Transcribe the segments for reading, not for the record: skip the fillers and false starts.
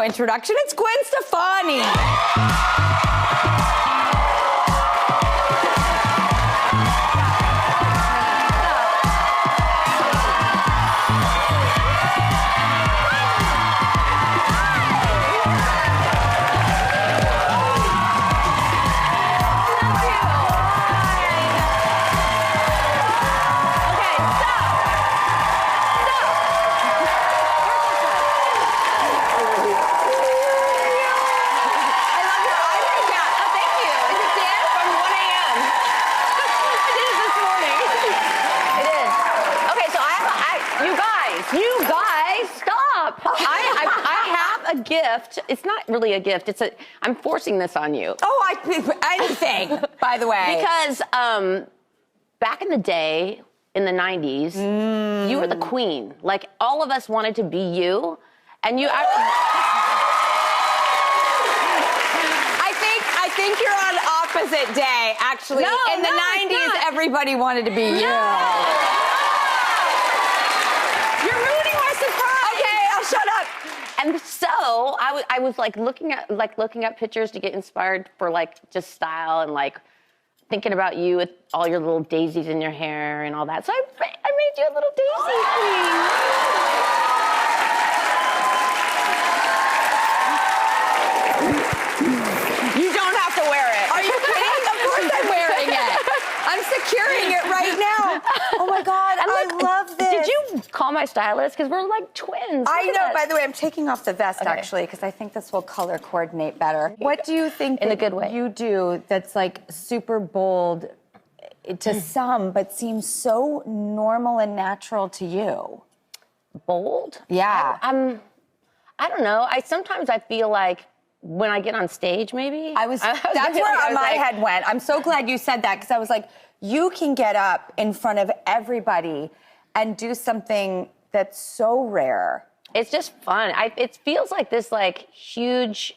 Introduction, it's Gwen Stefani. Gift. It's not really a gift. I'm forcing this on you. Oh, anything, by the way. Because back in the day, in the 90s, you were the queen. Like, all of us wanted to be you. And you... I think you're on opposite day, actually. No, in the 90s, everybody wanted to be you. You're ruining my surprise. Okay, I'll shut up. And so I was like looking at pictures to get inspired for like just style and like thinking about you with all your little daisies in your hair and all that. So I made you a little daisy queen. You don't have to wear it. Are you kidding? Of course I'm wearing it. I'm securing it right now. Oh my God, I love this. Did you call my stylist? Because we're like twins. I know. By the way, I'm taking off the vest actually because I think this will color coordinate better. What do you think in a good way you do that's like super bold to some, but seems so normal and natural to you? Bold? Yeah. I don't know. Sometimes I feel like when I get on stage, maybe. That's where my head went. I'm so glad you said that because I was like, you can get up in front of everybody and do something that's so rare. It's just fun. It feels like this like huge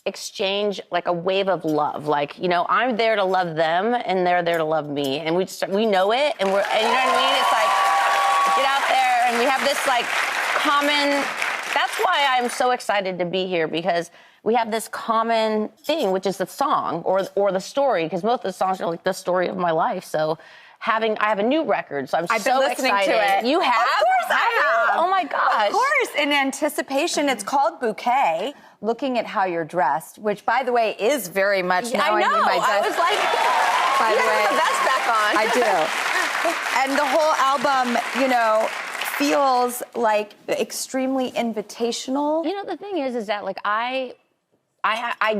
exchange, like a wave of love. Like, you know, I'm there to love them and they're there to love me. And we know it and you know what I mean? It's like, get out there and we have this like common, that's why I'm so excited to be here because we have this common thing, which is the song or the story, because most of the songs are like the story of my life. So I have a new record, so I've so been listening excited. to it. You have? Of course I have. Oh my gosh. Of course, in anticipation. It's called Bouquet. Looking at how you're dressed, which by the way is very much now I know. I need my I was like, by the way, the vest back on. I do. And the whole album, you know, feels like extremely invitational. You know, the thing is that like I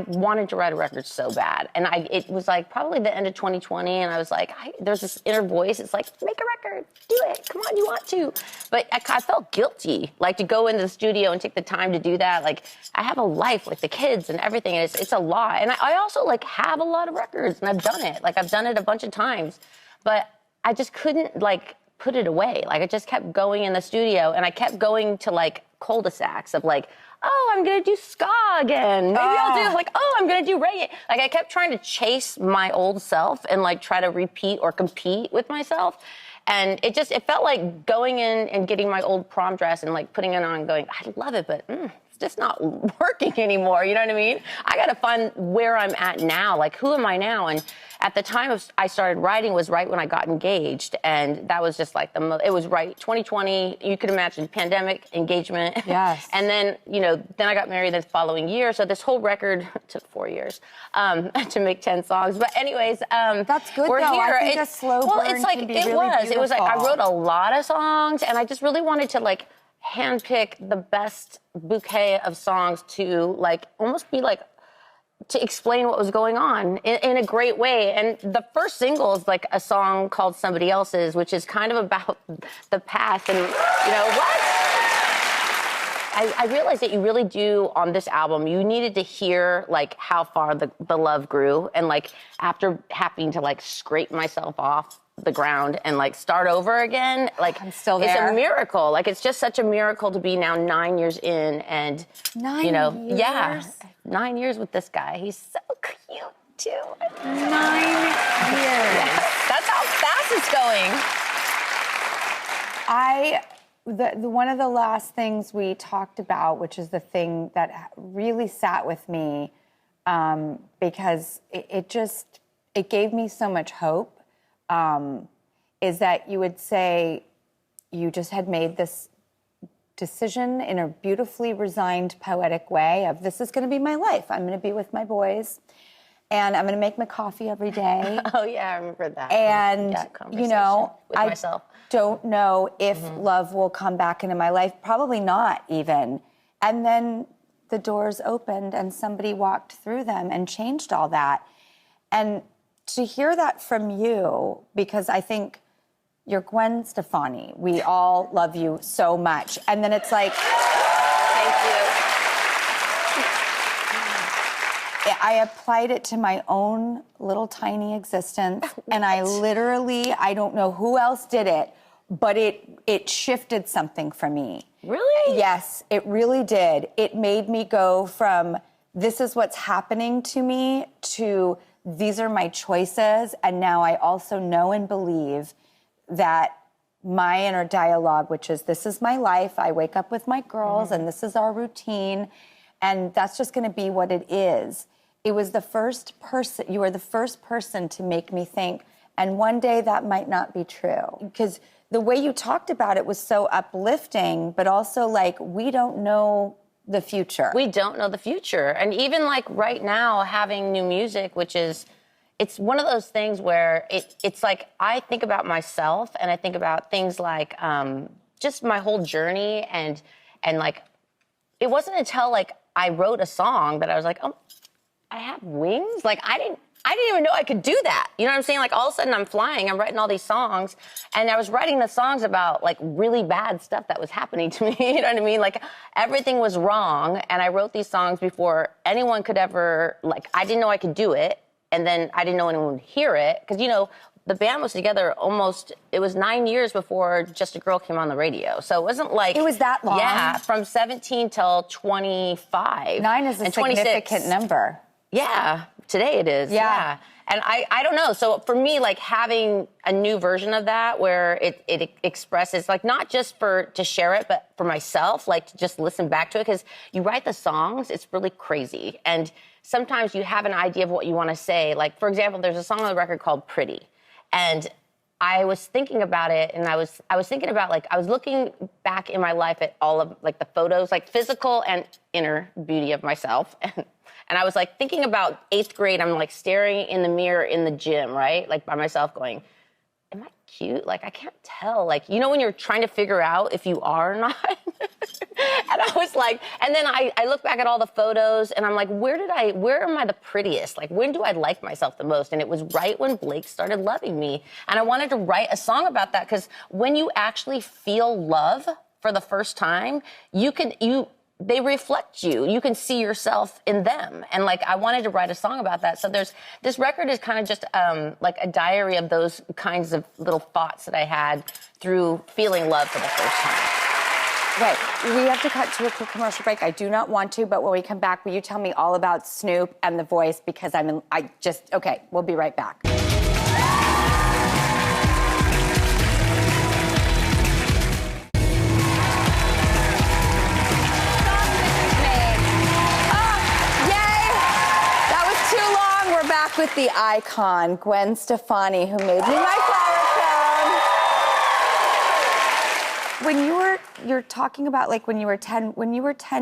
wanted to write a record so bad. And it was like probably the end of 2020. And I was like, there's this inner voice. It's like, make a record, do it. Come on, you want to. But I felt guilty, like to go into the studio and take the time to do that. Like I have a life, like the kids and everything. And it's a lot. And I also like have a lot of records and I've done it. Like I've done it a bunch of times, but I just couldn't like put it away. Like I just kept going in the studio and I kept going to like cul-de-sacs of like, oh, I'm gonna do ska again. Maybe I'll do like, oh, I'm gonna do reggae. Like I kept trying to chase my old self and like try to repeat or compete with myself. And it felt like going in and getting my old prom dress and like putting it on and going, I love it, but it's just not working anymore. You know what I mean? I gotta find where I'm at now. Like, who am I now? And at the time I started writing was right when I got engaged. And that was just like it was right, 2020, you could imagine, pandemic, engagement. Yes. And then, you know, then I got married the following year. So this whole record took 4 years to make 10 songs. But anyways, that's good we're though. here. I think a slow burn it's like, can be it really was. beautiful. It was like, I wrote a lot of songs and I just really wanted to like handpick the best bouquet of songs to like almost be like to explain what was going on in a great way. And the first single is like a song called Somebody Else's, which is kind of about the past and, you know, what? I realized that you really do, on this album, you needed to hear, like, how far the love grew. And, like, after having to, like, scrape myself off the ground and, like, start over again, like, I'm still there. It's a miracle. Like, it's just such a miracle to be now 9 years in and, 9 you know, years? yeah, 9 years with this guy. He's so cute, too. 9 years. That's how fast it's going. one of the last things we talked about, which is the thing that really sat with me, because it gave me so much hope, is that you would say you just had made this decision in a beautifully resigned, poetic way of, this is going to be my life. I'm going to be with my boys, and I'm going to make my coffee every day. Oh, yeah, I remember that. And, with myself. Don't know if love will come back into my life. Probably not even. And then the doors opened and somebody walked through them and changed all that. And to hear that from you, because I think you're Gwen Stefani. We all love you so much. And then it's like... Thank you. I applied it to my own little tiny existence, and I don't know who else did it, but it shifted something for me. Really? Yes, it really did. It made me go from, this is what's happening to me, to these are my choices, and now I also know and believe that my inner dialogue, which is, this is my life, I wake up with my girls, and this is our routine, and that's just going to be what it is. It was the first person, you were the first person to make me think, and one day that might not be true. Because the way you talked about it was so uplifting, but also like, we don't know the future. We don't know the future. And even like right now, having new music, which is, it's one of those things where it's like, I think about myself and I think about things like just my whole journey and like, it wasn't until like I wrote a song that I was like, oh, I have wings? Like, I didn't even know I could do that. You know what I'm saying? Like, all of a sudden, I'm flying. I'm writing all these songs. And I was writing the songs about, like, really bad stuff that was happening to me. You know what I mean? Like, everything was wrong. And I wrote these songs before anyone could ever, like, I didn't know I could do it. And then I didn't know anyone would hear it. Because, you know, the band was together it was 9 years before Just a Girl came on the radio. So it wasn't like... It was that long? Yeah, from 17 till 25. 9 is a significant number. Yeah, today it is. Yeah. And I don't know. So for me, like having a new version of that where it expresses, like not just to share it, but for myself, like to just listen back to it. Because you write the songs, it's really crazy. And sometimes you have an idea of what you want to say. Like, for example, there's a song on the record called Pretty. And I was thinking about it, and I was thinking about, like, I was looking back in my life at all of, like, the photos, like, physical and inner beauty of myself. And I was, like, thinking about 8th grade. I'm, like, staring in the mirror in the gym, right? Like, by myself going, am I cute? Like, I can't tell. Like, you know when you're trying to figure out if you are or not? And I was like, and then I look back at all the photos, and I'm like, where am I the prettiest? Like, when do I like myself the most? And it was right when Blake started loving me. And I wanted to write a song about that, because when you actually feel love for the first time, they reflect you. You can see yourself in them. And like, I wanted to write a song about that. So this record is kind of just like a diary of those kinds of little thoughts that I had through feeling love for the first time. Right. We have to cut to a quick commercial break. I do not want to, but when we come back, will you tell me all about Snoop and The Voice? Because okay, we'll be right back. Back with the icon, Gwen Stefani, who made me my flower crown. You're talking about, like, when you were 10,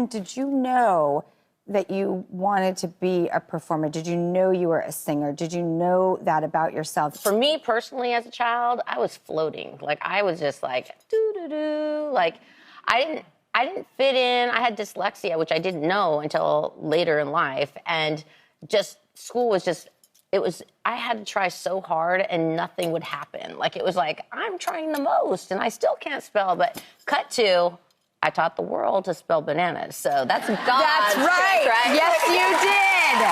did you know that you wanted to be a performer? Did you know you were a singer? Did you know that about yourself? For me personally, as a child, I was floating. Like, I was just like, doo-doo-doo. Like, I didn't fit in. I had dyslexia, which I didn't know until later in life. And just school was just, I had to try so hard and nothing would happen. Like, it was like, I'm trying the most and I still can't spell, but cut to, I taught the world to spell bananas. So that's God's That's right. trick, right? Yes, you did.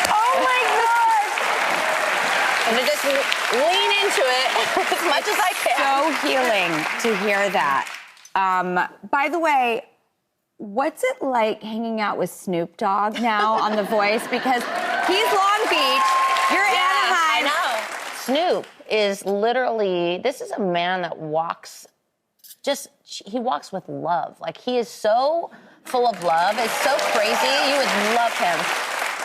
Oh my God. And to just lean into it as much as I can. So healing to hear that. By the way, what's it like hanging out with Snoop Dogg now on The Voice? Because he's Long Beach, you're Anaheim. I know. Snoop is literally, this is a man that walks he walks with love. Like, he is so full of love. It's so crazy. You would love him.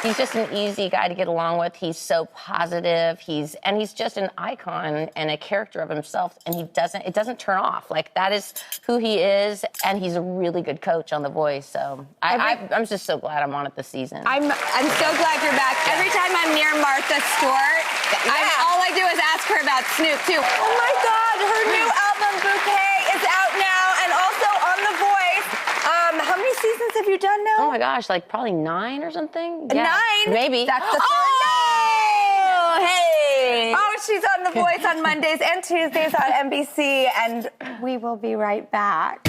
He's just an easy guy to get along with. He's so positive. He's just an icon and a character of himself. And it doesn't turn off. Like, that is who he is. And he's a really good coach on The Voice. So I'm just so glad I'm on it this season. I'm so glad you're back. Every time I'm near Martha Stewart, all I do is ask her about Snoop too. Oh my God, her new album Bouquet is out now and also on The Voice. How many seasons have you done now? Oh my gosh, like probably 9 or something. Yeah, 9? maybe. That's the third. Oh, hey. Oh, she's on The Voice on Mondays and Tuesdays on NBC, and we will be right back.